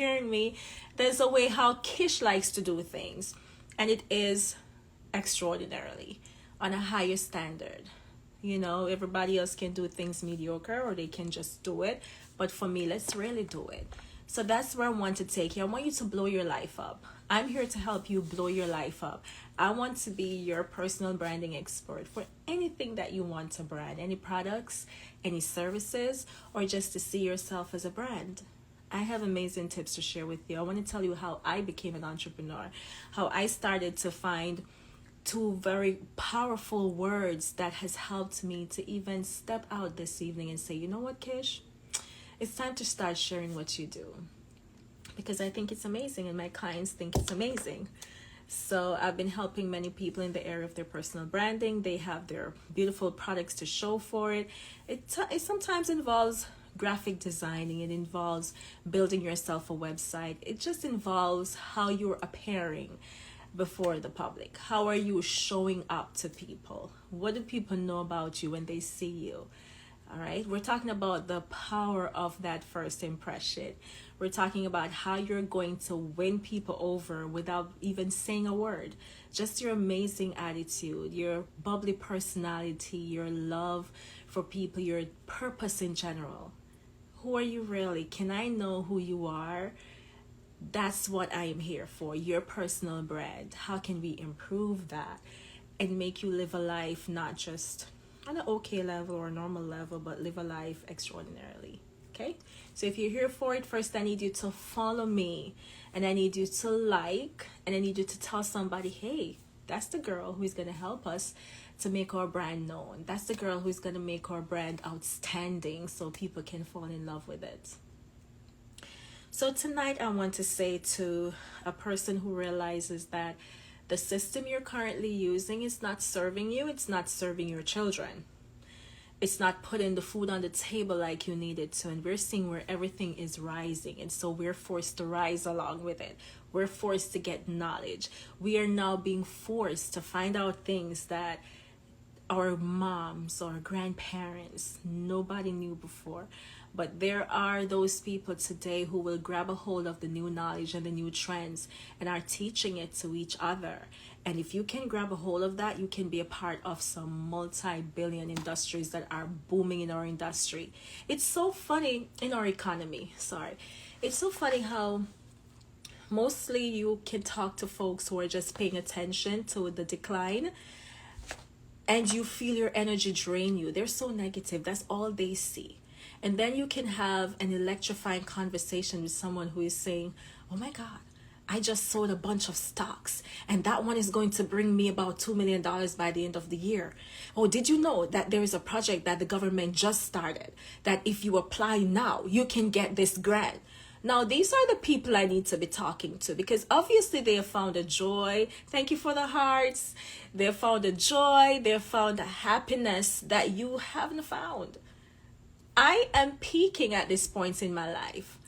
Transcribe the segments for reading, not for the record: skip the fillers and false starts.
hearing me, there's a way how Kish likes to do things, and it is extraordinarily on a higher standard. You know, everybody else can do things mediocre or they can just do it. But for me, let's really do it. So that's where I want to take you. I want you to blow your life up. I'm here to help you blow your life up. I want to be your personal branding expert for anything that you want to brand, any products, any services, or just to see yourself as a brand. I have amazing tips to share with you. I want to tell you how I became an entrepreneur, how I started to find two very powerful words that has helped me to even step out this evening and say, you know what, Kish? It's time to start sharing what you do, because I think it's amazing and my clients think it's amazing. So I've been helping many people in the area of their personal branding. They have their beautiful products to show for it. It sometimes involves graphic designing. It involves building yourself a website. It just involves how you're appearing before the public. How are you showing up to people? What do people know about you when they see you? All right, we're talking about the power of that first impression. We're talking about how you're going to win people over without even saying a word. Just your amazing attitude, your bubbly personality, your love for people, your purpose in general. Who are you really? Can I know who you are? That's what I am here for, your personal brand. How can we improve that and make you live a life not just on an okay level or normal level, but live a life extraordinarily? Okay, so if you're here for it, first I need you to follow me, and I need you to like, and I need you to tell somebody, hey, that's the girl who's going to help us to make our brand known. That's the girl who's going to make our brand outstanding so people can fall in love with it. So tonight I want to say to a person who realizes that the system you're currently using is not serving you, it's not serving your children. It's not putting the food on the table like you need it to. And we're seeing where everything is rising. And so we're forced to rise along with it. We're forced to get knowledge. We are now being forced to find out things that our moms or grandparents, nobody knew before. But there are those people today who will grab a hold of the new knowledge and the new trends and are teaching it to each other. And if you can grab a hold of that, you can be a part of some multi-billion industries that are booming in our industry. It's so funny in our economy. It's so funny how mostly you can talk to folks who are just paying attention to the decline, and you feel your energy drain you. They're so negative. That's all they see. And then you can have an electrifying conversation with someone who is saying, oh my God, I just sold a bunch of stocks and that one is going to bring me about $2 million by the end of the year. Oh, did you know that there is a project that the government just started that if you apply now, you can get this grant? Now, these are the people I need to be talking to, because obviously they have found a joy. Thank you for the hearts. They have found a joy. They have found a happiness that you haven't found. I am peaking at this point in my life.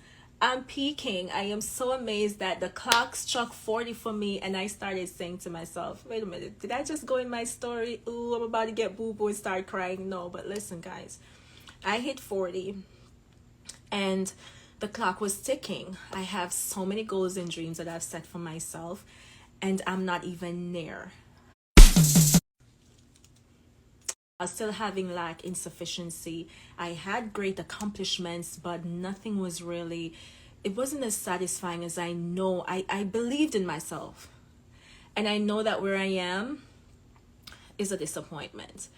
I'm peaking. I am so amazed that the clock struck 40 for me, and I started saying to myself, wait a minute, did I just go in my story? Ooh, I'm about to get boo-boo and start crying. No, but listen, guys, I hit 40 and the clock was ticking. I have so many goals and dreams that I've set for myself, and I'm not even near. I was still having lack, insufficiency. I had great accomplishments, but nothing was really, it wasn't as satisfying as I know. I believed in myself. And I know that where I am is a disappointment.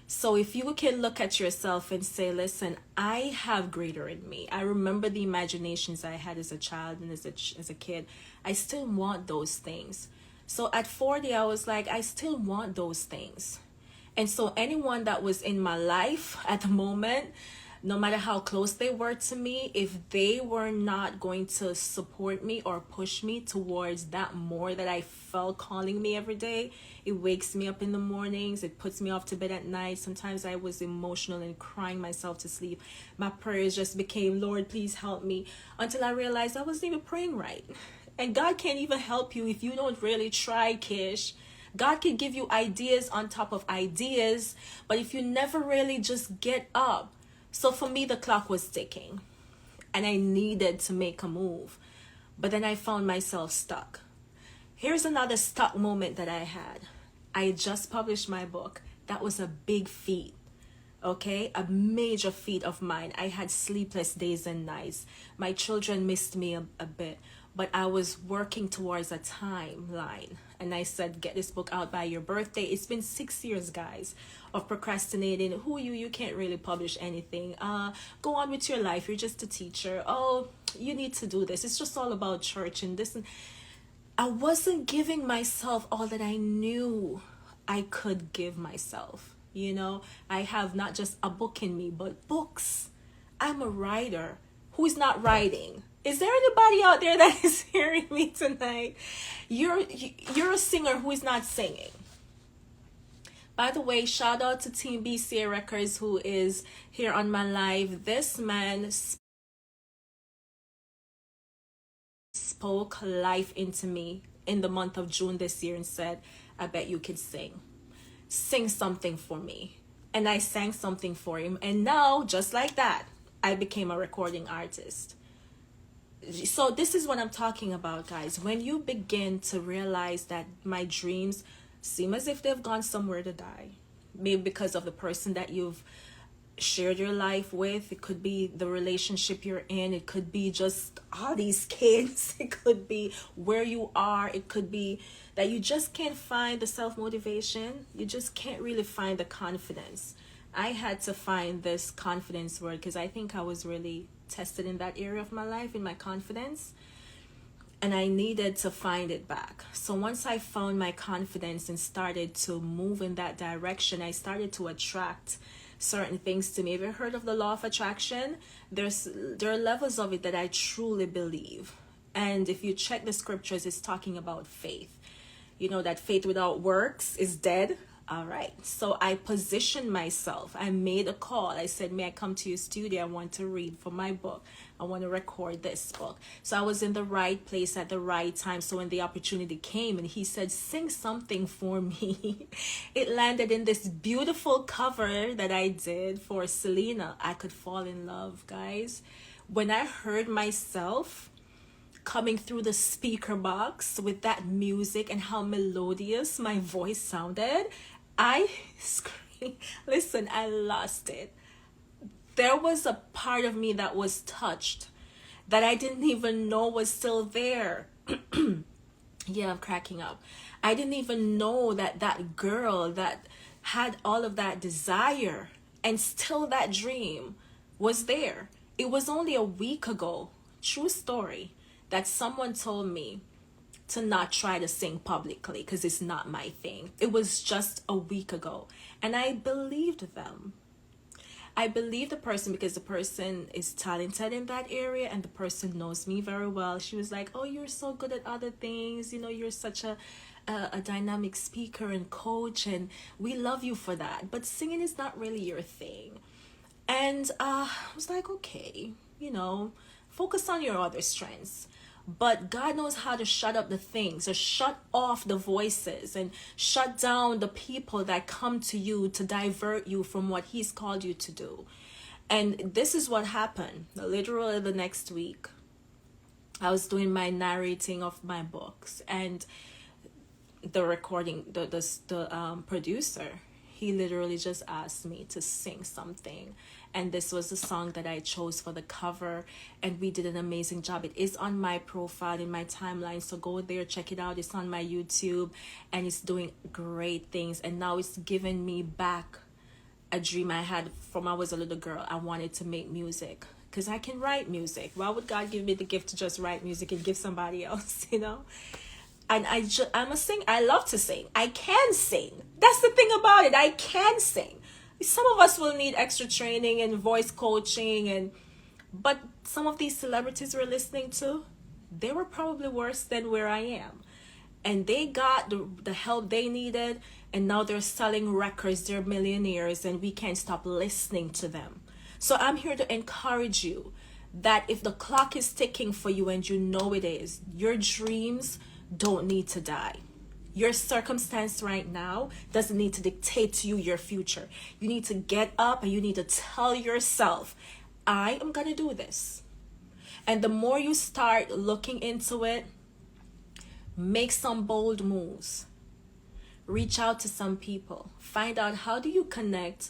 So if you can look at yourself and say, listen, I have greater in me. I remember the imaginations I had as a child and as a kid. I still want those things. So at 40, I was like, I still want those things. And so anyone that was in my life at the moment, no matter how close they were to me, if they were not going to support me or push me towards that more that I felt calling me every day, it wakes me up in the mornings, it puts me off to bed at night. Sometimes I was emotional and crying myself to sleep. My prayers just became, Lord, please help me, until I realized I wasn't even praying right. And God can't even help you if you don't really try, Kish. God can give you ideas on top of ideas, but if you never really just get up. So for me, the clock was ticking and I needed to make a move. But then I found myself stuck. Here's another stuck moment that I had. I just published my book. That was a big feat. Okay, a major feat of mine. I had sleepless days and nights. My children missed me a bit, but I was working towards a timeline. And I said, get this book out by your birthday. It's been 6 years, guys, of procrastinating. Who are you? You can't really publish anything. Go on with your life. You're just a teacher. Oh, you need to do this. It's just all about church and this. And I wasn't giving myself all that I knew I could give myself. You know, I have not just a book in me, but books. I'm a writer. Who's not writing? Is there anybody out there that is hearing me tonight? You're a singer who is not singing. By the way, shout out to Team BCA Records who is here on my live. This man spoke life into me in the month of June this year and said, I bet you can sing. Sing something for me. And I sang something for him. And now, just like that, I became a recording artist. So this is what I'm talking about, guys. When you begin to realize that my dreams seem as if they've gone somewhere to die, maybe because of the person that you've shared your life with, it could be the relationship you're in, it could be just all these kids, it could be where you are, it could be that you just can't find the self-motivation, you just can't really find the confidence. I had to find this confidence word because I think I was really tested in that area of my life, in my confidence, and I needed to find it back. So once I found my confidence and started to move in that direction, I started to attract certain things to me. Have you heard of the law of attraction? There are levels of it that I truly believe. And if you check the scriptures, it's talking about faith. You know that faith without works is dead. All right. So I positioned myself. I made a call. I said, may I come to your studio? I want to read for my book. I want to record this book. So I was in the right place at the right time. So when the opportunity came and he said, sing something for me, it landed in this beautiful cover that I did for Selena. I Could Fall in Love, guys. When I heard myself coming through the speaker box with that music and how melodious my voice sounded, I screamed. Listen, I lost it. There was a part of me that was touched that I didn't even know was still there. Yeah, I'm cracking up. I didn't even know that that girl that had all of that desire and still that dream was there. It was only a week ago, true story, that someone told me to not try to sing publicly because it's not my thing. It was just a week ago. And I believed them. I believe the person because the person is talented in that area and the person knows me very well. She was like, oh, you're so good at other things. You know, you're such a dynamic speaker and coach and we love you for that. But singing is not really your thing. And I was like, okay, you know, focus on your other strengths. But God knows how to shut up the things or shut off the voices and shut down the people that come to you to divert you from what he's called you to do. And this is what happened. Literally the next week, I was doing my narrating of my books and the recording, the producer, he literally just asked me to sing something. And this was the song that I chose for the cover. And we did an amazing job. It is on my profile, in my timeline. So go there, check it out. It's on my YouTube. And it's doing great things. And now it's given me back a dream I had from when I was a little girl. I wanted to make music. Because I can write music. Why would God give me the gift to just write music and give somebody else, you know? And I'm a singer. I love to sing. I can sing. That's the thing about it. I can sing. Some of us will need extra training and voice coaching, but some of these celebrities we're listening to, they were probably worse than where I am. And they got the help they needed, and now they're selling records, they're millionaires, and we can't stop listening to them. So I'm here to encourage you that if the clock is ticking for you and you know it is, your dreams don't need to die. Your circumstance right now doesn't need to dictate to you your future. You need to get up and you need to tell yourself, I am going to do this. And the more you start looking into it, make some bold moves. Reach out to some people. Find out, how do you connect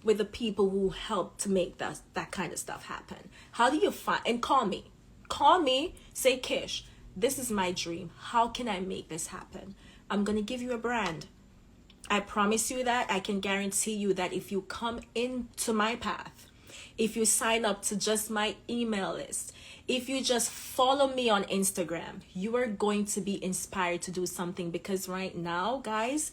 with the people who help to make that kind of stuff happen? How do you find, and call me. Call me, say, Kish, this is my dream. How can I make this happen? I'm going to give you a brand. I promise you that. I can guarantee you that if you come into my path, if you sign up to just my email list, if you just follow me on Instagram, you are going to be inspired to do something. Because right now, guys,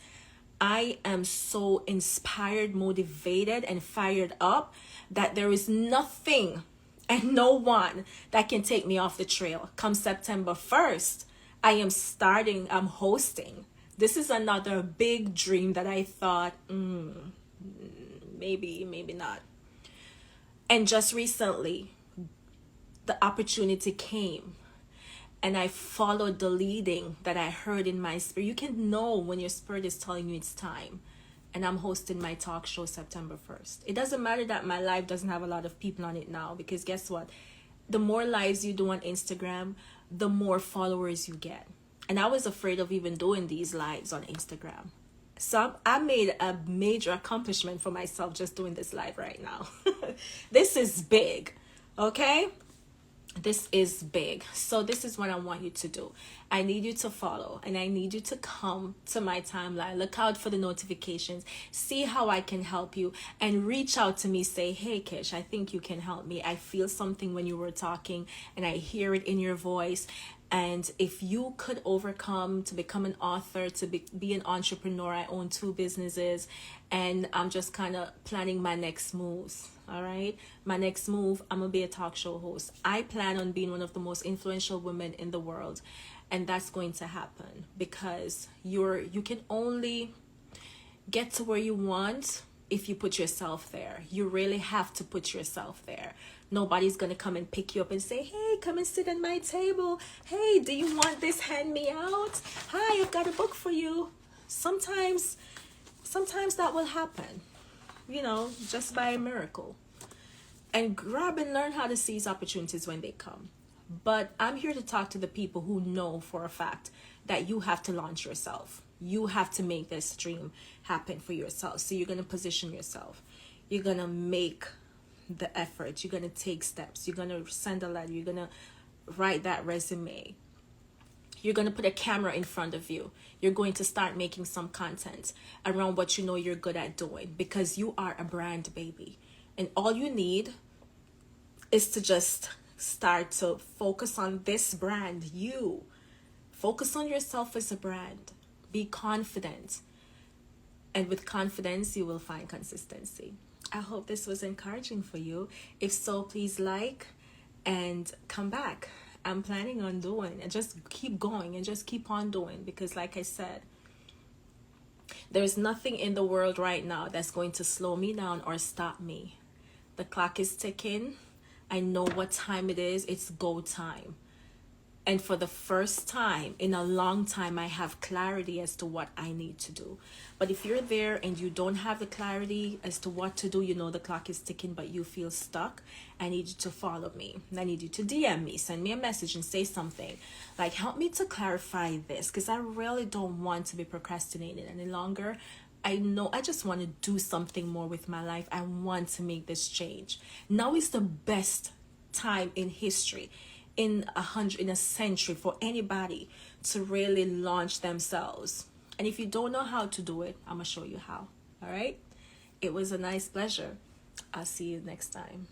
I am so inspired, motivated, and fired up that there is nothing and no one that can take me off the trail. Come September 1st, I'm hosting. This is another big dream that I thought, maybe not. And just recently, the opportunity came, and I followed the leading that I heard in my spirit. You can know when your spirit is telling you it's time. And I'm hosting my talk show September 1st. It doesn't matter that my live doesn't have a lot of people on it now, because guess what? The more lives you do on Instagram, the more followers you get. And I was afraid of even doing these lives on Instagram. So I made a major accomplishment for myself just doing this live right now. This is big, okay? This is big. So this is what I want you to do. I need you to follow, and I need you to come to my timeline. Look out for the notifications. See how I can help you, and reach out to me. Say, hey, Kish, I think you can help me. I feel something when you were talking, and I hear it in your voice. And if you could overcome to become an author, to be an entrepreneur, I own 2 businesses, and I'm just kind of planning my next moves. All right. My next move, I'm going to be a talk show host. I plan on being one of the most influential women in the world. And that's going to happen because you can only get to where you want if you put yourself there. You really have to put yourself there. Nobody's going to come and pick you up and say, hey, come and sit at my table. Hey, do you want this? Hand me out. Hi, I've got a book for you. Sometimes that will happen, just by a miracle. And grab and learn how to seize opportunities when they come. But I'm here to talk to the people who know for a fact that you have to launch yourself. You have to make this dream happen for yourself. So you're going to position yourself. You're going to make the effort. You're going to take steps. You're going to send a letter. You're going to write that resume. You're going to put a camera in front of you. You're going to start making some content around what you know you're good at doing, because you are a brand, baby. And all you need is to just start to focus on this brand. You focus on yourself as a brand. Be confident. And with confidence, you will find consistency. I hope this was encouraging for you. If so, please like and come back. I'm planning on doing, and just keep going and just keep on doing, because like I said, there's nothing in the world right now that's going to slow me down or stop me. The clock is ticking. I know what time it is. It's go time. And for the first time in a long time, I have clarity as to what I need to do. But if you're there and you don't have the clarity as to what to do, the clock is ticking, but you feel stuck, I need you to follow me. I need you to DM me, send me a message and say something. Like, help me to clarify this, because I really don't want to be procrastinating any longer. I know I just want to do something more with my life. I want to make this change. Now is the best time in history, in a century, for anybody to really launch themselves. And if you don't know how to do it, I'm gonna show you how. All right. It was a nice pleasure. I'll see you next time.